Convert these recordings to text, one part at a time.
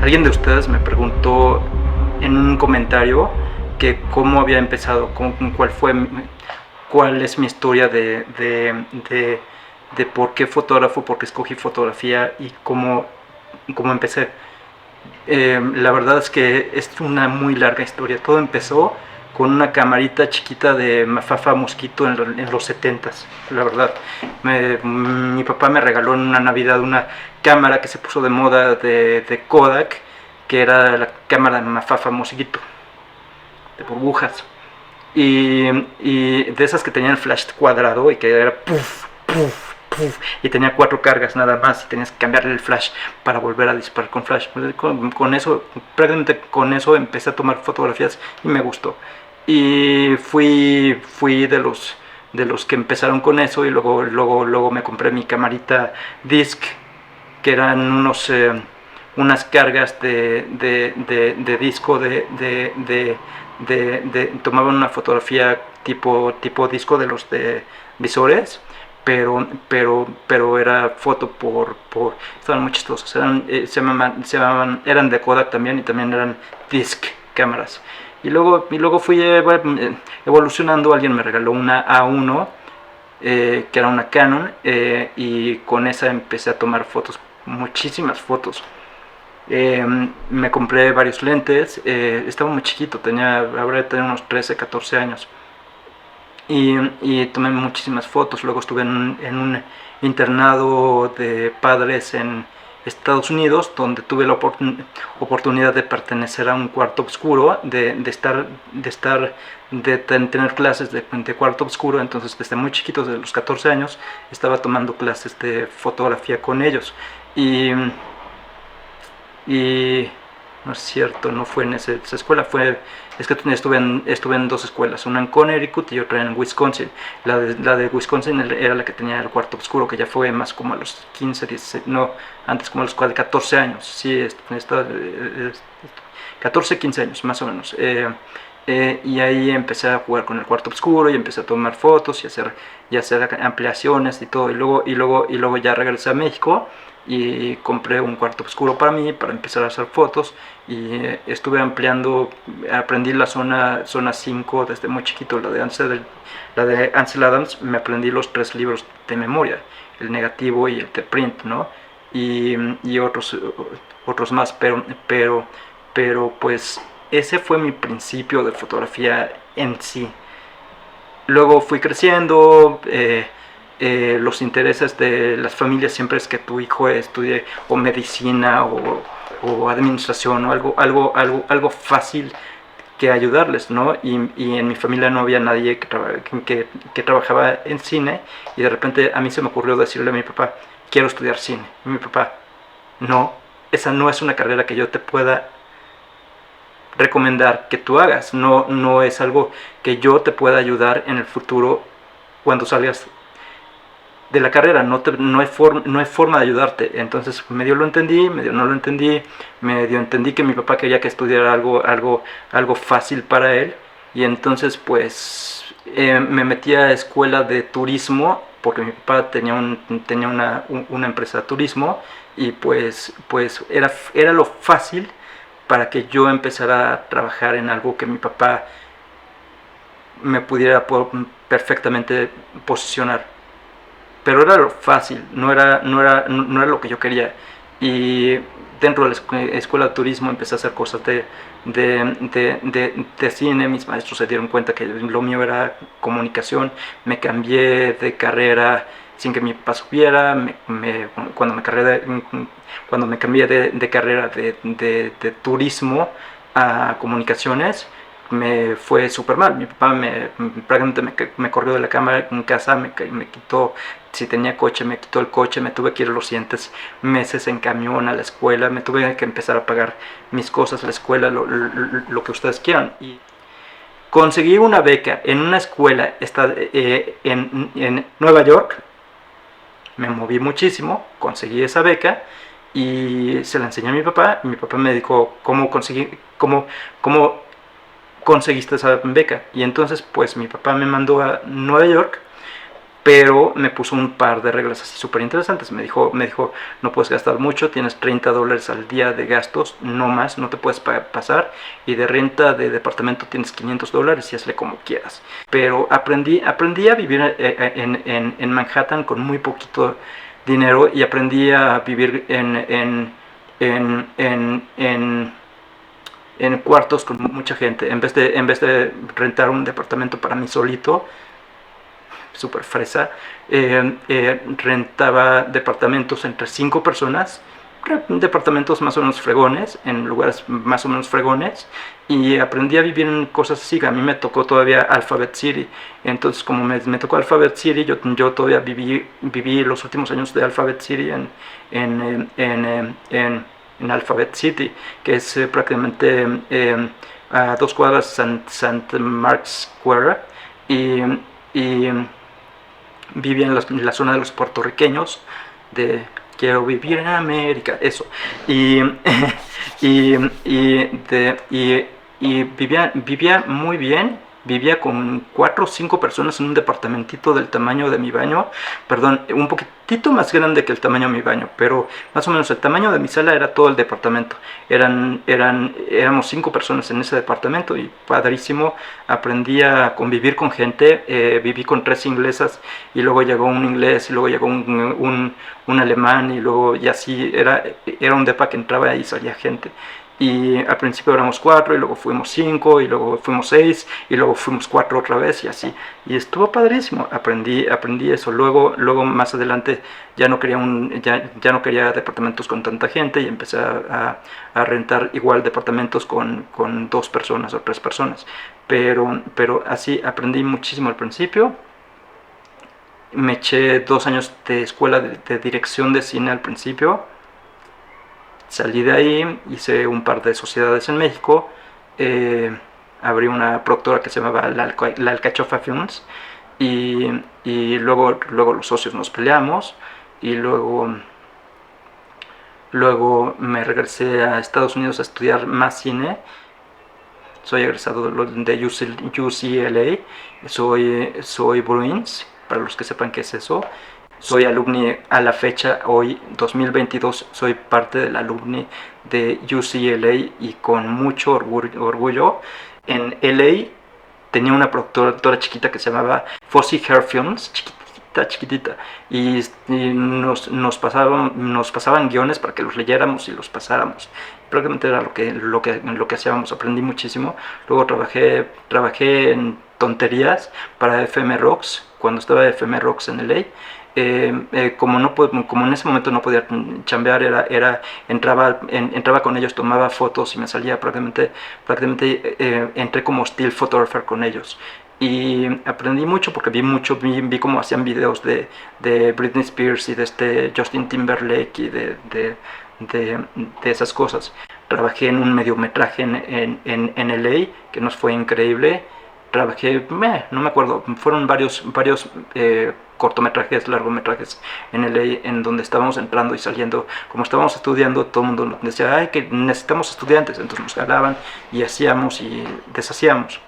Alguien de ustedes me preguntó en un comentario que cómo había empezado, cuál es mi historia de por qué fotógrafo, por qué escogí fotografía y cómo empecé. La verdad es que es una muy larga historia. Todo empezó con una camarita chiquita de Mafafa Mosquito en los 70s, la verdad. Mi papá me regaló en una Navidad una cámara que se puso de moda de Kodak, que era la cámara de Mafafa Mosquito, de burbujas. Y de esas que tenían el flash cuadrado y que era puff, puff, puff, y tenía 4 cargas nada más y tenías que cambiarle el flash para volver a disparar con flash. Con eso, prácticamente con eso empecé a tomar fotografías y me gustó. Y fui de los que empezaron con eso, y luego me compré mi camarita disc, que eran unas cargas de disco tomaban una fotografía tipo disco de los de visores, pero era foto estaban muy chistosos, eran de Kodak también, y también eran disc cámaras. Y luego fui evolucionando. Alguien me regaló una A1, que era una Canon, y con esa empecé a tomar fotos, muchísimas fotos. Me compré varios lentes. Estaba muy chiquito, habría tenido unos 13, 14 años. Y tomé muchísimas fotos. Luego estuve en un internado de padres en Estados Unidos, donde tuve la oportunidad de pertenecer a un cuarto oscuro, de tener clases de cuarto oscuro. Entonces, desde muy chiquito, desde los 14 años, estaba tomando clases de fotografía con ellos. Y no es cierto, no fue en esa escuela, es que estuve en dos escuelas, una en Connecticut y otra en Wisconsin. La de Wisconsin era la que tenía el cuarto oscuro, que ya fue más como a los 15, 16, no, antes como a los 14 años, sí, 14, 15 años más o menos. Y ahí empecé a jugar con el cuarto oscuro y empecé a tomar fotos y hacer ampliaciones y todo. Y luego ya regresé a México y compré un cuarto oscuro para mí, para empezar a hacer fotos. Y estuve ampliando. Aprendí la zona 5 desde muy chiquito, la de Ansel Adams. Me aprendí los 3 libros de memoria: el negativo y el de print, ¿no? Y otros más, pero pues ese fue mi principio de fotografía en sí. Luego fui creciendo. Los intereses de las familias siempre es que tu hijo estudie o medicina o administración, o algo fácil que ayudarles, ¿no? Y en mi familia no había nadie que trabajaba en cine, y de repente a mí se me ocurrió decirle a mi papá: quiero estudiar cine. Y mi papá: no, esa no es una carrera que yo te pueda recomendar que tú hagas. No es algo que yo te pueda ayudar en el futuro cuando salgas de la carrera. No hay forma de ayudarte. Entonces medio lo entendí, medio no lo entendí. Medio entendí que mi papá quería que estudiara algo fácil para él. Y entonces pues me metí a escuela de turismo, porque mi papá tenía una empresa de turismo. Y pues era lo fácil para que yo empezara a trabajar en algo que mi papá me pudiera perfectamente posicionar. Pero era lo fácil, no era lo que yo quería. Y dentro de la escuela de turismo empecé a hacer cosas de cine. Mis maestros se dieron cuenta que lo mío era comunicación. Me cambié de carrera sin que mi papá supiera. Cuando me cambié de carrera de turismo a comunicaciones, me fue súper mal. Mi papá prácticamente me corrió de la cama en casa, me quitó, si tenía coche, me quitó el coche. Me tuve que ir los siguientes meses en camión a la escuela. Me tuve que empezar a pagar mis cosas, la escuela, lo que ustedes quieran. Y conseguí una beca en una escuela en Nueva York. Me moví muchísimo, conseguí esa beca y se la enseñé a mi papá. Y mi papá me dijo: ¿cómo conseguiste esa beca? Y entonces pues mi papá me mandó a Nueva York pero me puso un par de reglas así súper interesantes. Me dijo, no puedes gastar mucho, tienes $30 al día de gastos, no más, no te puedes pasar, y de renta de departamento tienes $500 y hazle como quieras. Pero aprendí a vivir en Manhattan con muy poquito dinero, y aprendí a vivir en cuartos con mucha gente, en vez de rentar un departamento para mí solito, súper fresa. Rentaba departamentos entre 5 personas, departamentos más o menos fregones, en lugares más o menos fregones, y aprendí a vivir en cosas así. A mí me tocó todavía Alphabet City, entonces como me tocó Alphabet City, yo todavía viví los últimos años de Alphabet City en, en, en, en Alphabet City, que es prácticamente a 2 cuadras St. Mark's Square, y vivía en la zona de los puertorriqueños, de quiero vivir en América, eso. Y, y, y vivía muy bien. Vivía con 4 o 5 personas en un departamentito del tamaño de mi baño, perdón, un poquitito más grande que el tamaño de mi baño, pero más o menos el tamaño de mi sala era todo el departamento. Éramos 5 personas en ese departamento, y padrísimo. Aprendí a convivir con gente. Viví con 3 inglesas, y luego llegó un inglés, y luego llegó un alemán, y luego, y así era un depa que entraba y salía gente. Y al principio éramos 4, y luego fuimos 5, y luego fuimos 6, y luego fuimos 4 otra vez, y así. Y estuvo padrísimo. Aprendí eso. Luego más adelante ya no quería departamentos con tanta gente, y empecé a rentar igual departamentos con 2 personas o 3 personas. Pero así aprendí muchísimo al principio. Me eché 2 años de escuela de dirección de cine al principio. Salí de ahí, hice un par de sociedades en México, abrí una productora que se llamaba La Alcachofa Films, y luego los socios nos peleamos, y luego me regresé a Estados Unidos a estudiar más cine. Soy egresado de UCLA, soy Bruins, para los que sepan qué es eso. Soy alumni a la fecha, hoy 2022, soy parte del alumni de UCLA, y con mucho orgullo. En LA tenía una productora chiquita que se llamaba Fosse Hair Films, chiquitita, y nos pasaban guiones para que los leyéramos y los pasáramos. Prácticamente era lo que hacíamos. Aprendí muchísimo. Luego trabajé en tonterías para FM Rocks, cuando estaba FM Rocks en LA. Como en ese momento no podía chambear, entraba con ellos, tomaba fotos, y me salía prácticamente entré como still photographer con ellos. Y aprendí mucho porque vi cómo hacían videos de Britney Spears y de Justin Timberlake, y de esas cosas. Trabajé en un mediometraje en LA, que nos fue increíble. Trabajé, no me acuerdo, fueron varios cortometrajes, largometrajes en LA, en donde estábamos entrando y saliendo. Como estábamos estudiando, todo el mundo nos decía, ay, que necesitamos estudiantes, entonces nos jalaban y hacíamos y deshacíamos.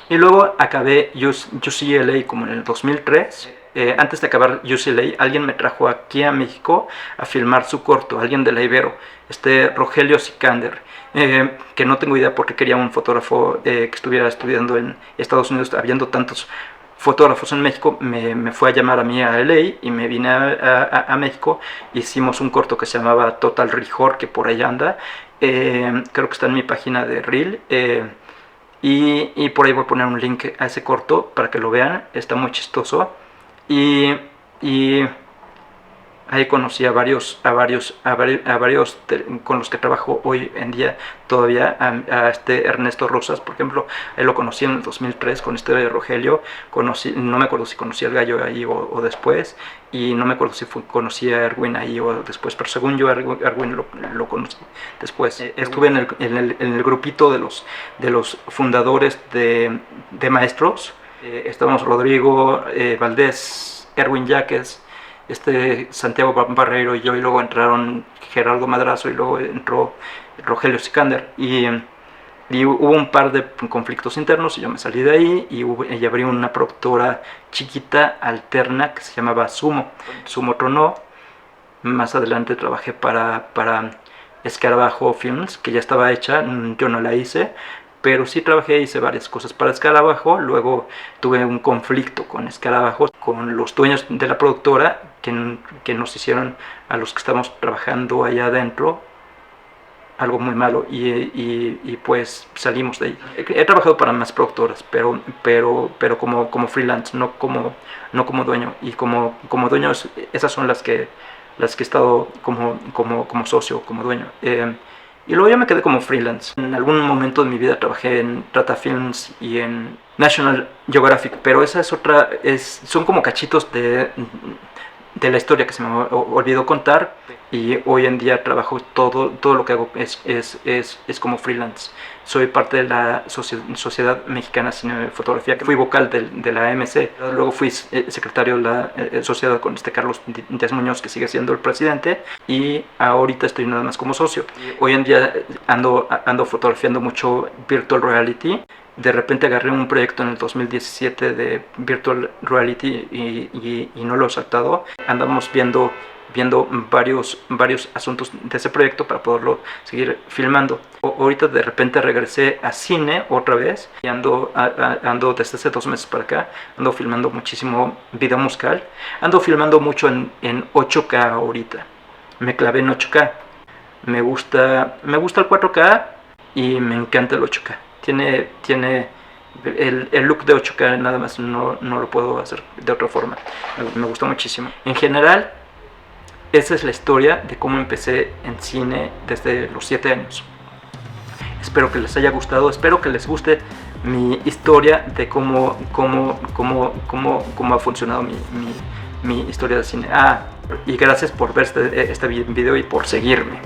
Y luego acabé UCLA como en el 2003. Antes de acabar UCLA, alguien me trajo aquí a México a filmar su corto, alguien de la Ibero, Rogelio Sikander, que no tengo idea por qué quería un fotógrafo que estuviera estudiando en Estados Unidos, habiendo tantos fotógrafos en México. Me fue a llamar a mí a LA, y me vine a México. Hicimos un corto que se llamaba Total Rijor, que por ahí anda. Creo que está en mi página de Reel. Y por ahí voy a poner un link a ese corto para que lo vean. Está muy chistoso. Y ahí conocí a varios con los que trabajo hoy en día todavía. A Ernesto Rosas, por ejemplo, él lo conocí en el 2003 con Rogelio. No me acuerdo si conocí al Gallo ahí o después, y no me acuerdo si conocí a Erwin ahí o después, pero según yo Erwin lo conocí después. Estuve en el grupito de los fundadores de Maestros. Estábamos Rodrigo Valdés, Erwin Yaques, Santiago Barreiro y yo, y luego entraron Gerardo Madrazo, y luego entró Rogelio Sikander, y Y hubo un par de conflictos internos y yo me salí de ahí y abrí una productora chiquita, alterna, que se llamaba Sumo. Sumo tronó. Más adelante trabajé para Escarabajo Films, que ya estaba hecha, yo no la hice, pero sí trabajé, hice varias cosas para Escarabajo. Luego tuve un conflicto con Escarabajo, con los dueños de la productora, que nos hicieron a los que estamos trabajando allá adentro algo muy malo y pues salimos de ahí. He trabajado para más productoras, pero como freelance, no como dueño. Y como dueño, esas son las que he estado como socio, como dueño. Y luego ya me quedé como freelance. En algún momento de mi vida trabajé en Tata Films y en National Geographic, pero esa es otra, son como cachitos de la historia que se me olvidó contar, y hoy en día trabajo, todo lo que hago es como freelance. Soy parte de la Sociedad Mexicana de Cinematografía, que fui vocal de la AMC, luego fui secretario de la sociedad con Carlos Díaz Muñoz, que sigue siendo el presidente, y ahorita estoy nada más como socio. Hoy en día ando fotografiando mucho virtual reality. De repente agarré un proyecto en el 2017 de virtual reality y no lo he saltado. Andamos viendo varios asuntos de ese proyecto para poderlo seguir filmando. Ahorita de repente regresé a cine otra vez y ando desde hace 2 meses para acá, ando filmando muchísimo video musical. Ando filmando mucho en 8K ahorita. Me clavé en 8K. Me gusta el 4K y me encanta el 8K. Tiene el look de 8K, nada más no lo puedo hacer de otra forma. Me gusta muchísimo. En general, esa es la historia de cómo empecé en cine desde los 7 años. Espero que les haya gustado, espero que les guste mi historia de cómo ha funcionado mi historia de cine. Y gracias por ver este video y por seguirme.